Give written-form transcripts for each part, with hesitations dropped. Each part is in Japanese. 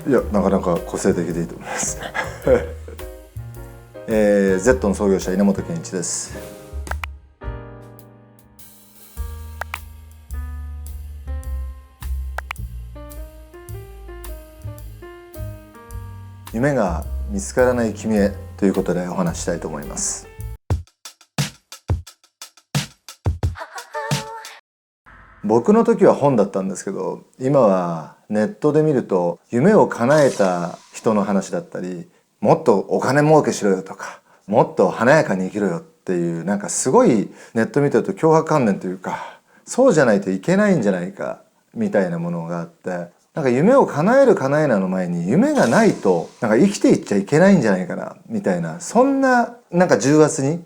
いや、なかなか個性的でいいと思います。Z の創業者稲本健一です。夢が見つからない君へということでお話したいと思います。僕の時は本だったんですけど、今はネットで見ると夢を叶えた人の話だったり、もっとお金儲けしろよとか、もっと華やかに生きろよっていう、なんかすごいネット見てると強迫観念というか、そうじゃないといけないんじゃないかみたいなものがあって、なんか夢を叶える叶えないの前に夢がないとなんか生きていっちゃいけないんじゃないかなみたいな、そんななんか重圧に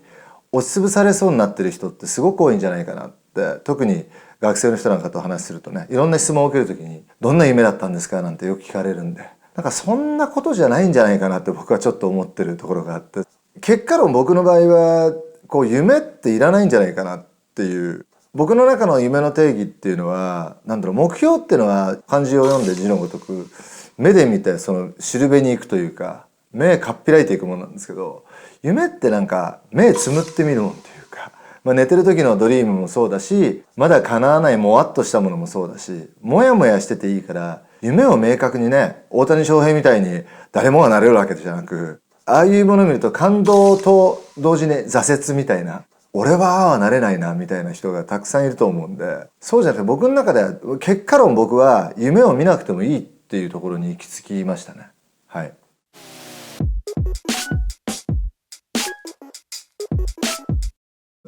押しつぶされそうになってる人ってすごく多いんじゃないかなって、特に学生の人なんかと話するとね、いろんな質問を受けるときにどんな夢だったんですかなんてよく聞かれるんで、なんかそんなことじゃないんじゃないかなって僕はちょっと思ってるところがあって、結果論僕の場合はこう夢っていらないんじゃないかなっていう、僕の中の夢の定義っていうのは、なんだろう、目標っていうのは漢字を読んで字のごとく目で見てそのしるべに行くというか、目かっぴらいていくものなんですけど、夢ってなんか目つむってみるもんというか、寝てる時のドリームもそうだし、まだ叶わないもわっとしたものもそうだし、もやもやしてていいから夢を明確にね、大谷翔平みたいに誰もがなれるわけじゃなく、ああいうものを見ると感動と同時に挫折みたいな、俺はああはなれないなみたいな人がたくさんいると思うんで、そうじゃなくて僕の中では結果論僕は夢を見なくてもいいっていうところに行き着きましたね。はい。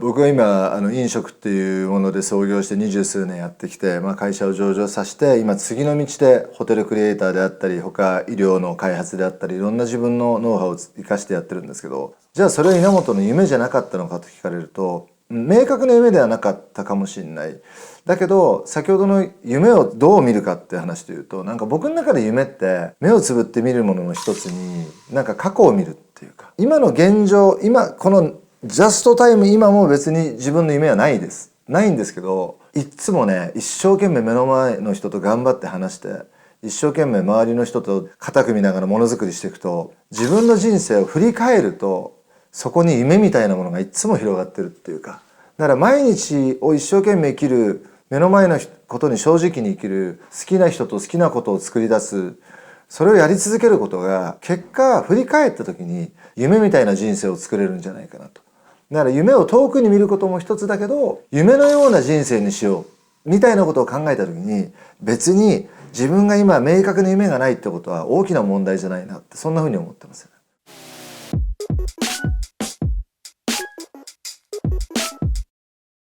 僕は今飲食っていうもので創業して20数年やってきて、会社を上場させて、今次の道でホテルクリエイターであったり、他医療の開発であったり、いろんな自分のノウハウを生かしてやってるんですけど、じゃあそれは稲本の夢じゃなかったのかと聞かれると、明確な夢ではなかったかもしれない。だけど先ほどの夢をどう見るかって話でいうと、なんか僕の中で夢って目をつぶって見るものの一つに、なんか過去を見るっていうか、今の現状、今このジャストタイム、今も別に自分の夢はないです。ないんですけど、いっつもね、一生懸命目の前の人と頑張って話して、一生懸命周りの人と肩組みながらものづくりしていくと、自分の人生を振り返ると、そこに夢みたいなものがいっつも広がってるっていうか、だから毎日を一生懸命生きる、目の前のことに正直に生きる、好きな人と好きなことを作り出す、それをやり続けることが、結果振り返った時に夢みたいな人生を作れるんじゃないかなと。だから夢を遠くに見ることも一つだけど、夢のような人生にしようみたいなことを考えた時に、別に自分が今明確な夢がないってことは大きな問題じゃないなって、そんなふうに思ってます。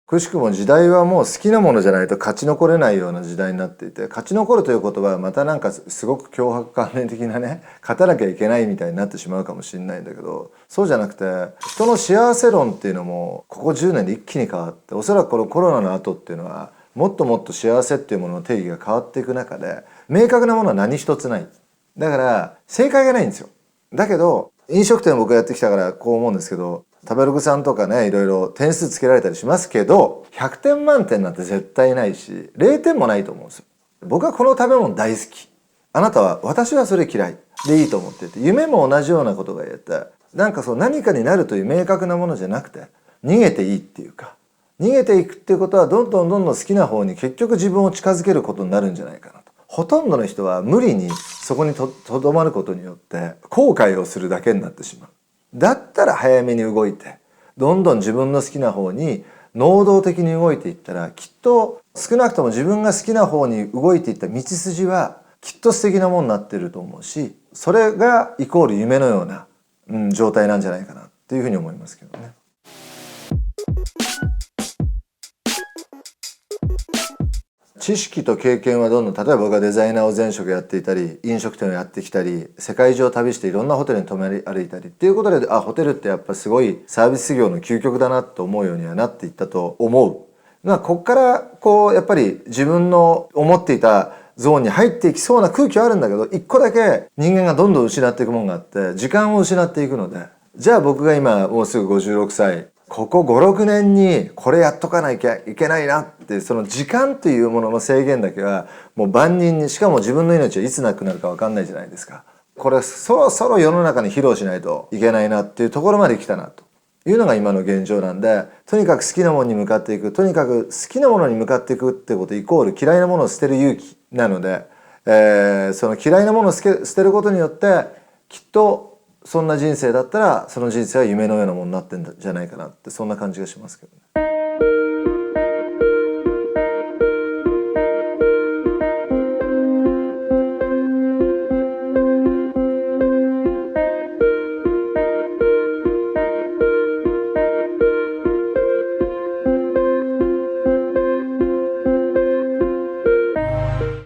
くしくも時代はもう好きなものじゃないと勝ち残れないような時代になっていて、勝ち残るという言葉はまたなんかすごく強迫観念的なね、勝たなきゃいけないみたいになってしまうかもしれないんだけど、そうじゃなくて、人の幸せ論っていうのもここ10年で一気に変わって、おそらくこのコロナの後っていうのはもっともっと幸せっていうものの定義が変わっていく中で、明確なものは何一つない。だから正解がないんですよ。だけど飲食店を僕がやってきたからこう思うんですけど、食べログさんとかね、いろいろ点数つけられたりしますけど、100点満点なんて絶対ないし、0点もないと思うんですよ。僕はこの食べ物大好き。あなたは、私はそれ嫌いでいいと思っていて、夢も同じようなことが言えて、なんかそう何かになるという明確なものじゃなくて、逃げていいっていうか、逃げていくっていうことはどんどんどんどん好きな方に結局自分を近づけることになるんじゃないかなと。ほとんどの人は無理にそこにとどまることによって後悔をするだけになってしまう。だったら早めに動いて、どんどん自分の好きな方に能動的に動いていったら、きっと少なくとも自分が好きな方に動いていった道筋はきっと素敵なものになってると思うし、それがイコール夢のような、状態なんじゃないかなっていうふうに思いますけどね。知識と経験はどんどん、例えば僕がデザイナーを前職やっていたり、飲食店をやってきたり、世界中を旅していろんなホテルに泊まり歩いたりっていうことで、ホテルってやっぱすごいサービス業の究極だなと思うようにはなっていったと思う。こっからやっぱり自分の思っていたゾーンに入っていきそうな空気はあるんだけど、一個だけ人間がどんどん失っていくものがあって、時間を失っていくので、じゃあ僕が今もうすぐ56歳、ここ5、6年にこれやっとかなきゃいけないなって、その時間というものの制限だけはもう万人に、しかも自分の命はいつなくなるか分かんないじゃないですか。これそろそろ世の中に披露しないといけないなっていうところまで来たなというのが今の現状なんで、とにかく好きなものに向かっていく、とにかく好きなものに向かっていくってことイコール嫌いなものを捨てる勇気なので、その嫌いなものを捨てることによってきっとそんな人生だったらその人生は夢のようなものになってんじゃないかなって、そんな感じがしますけどね。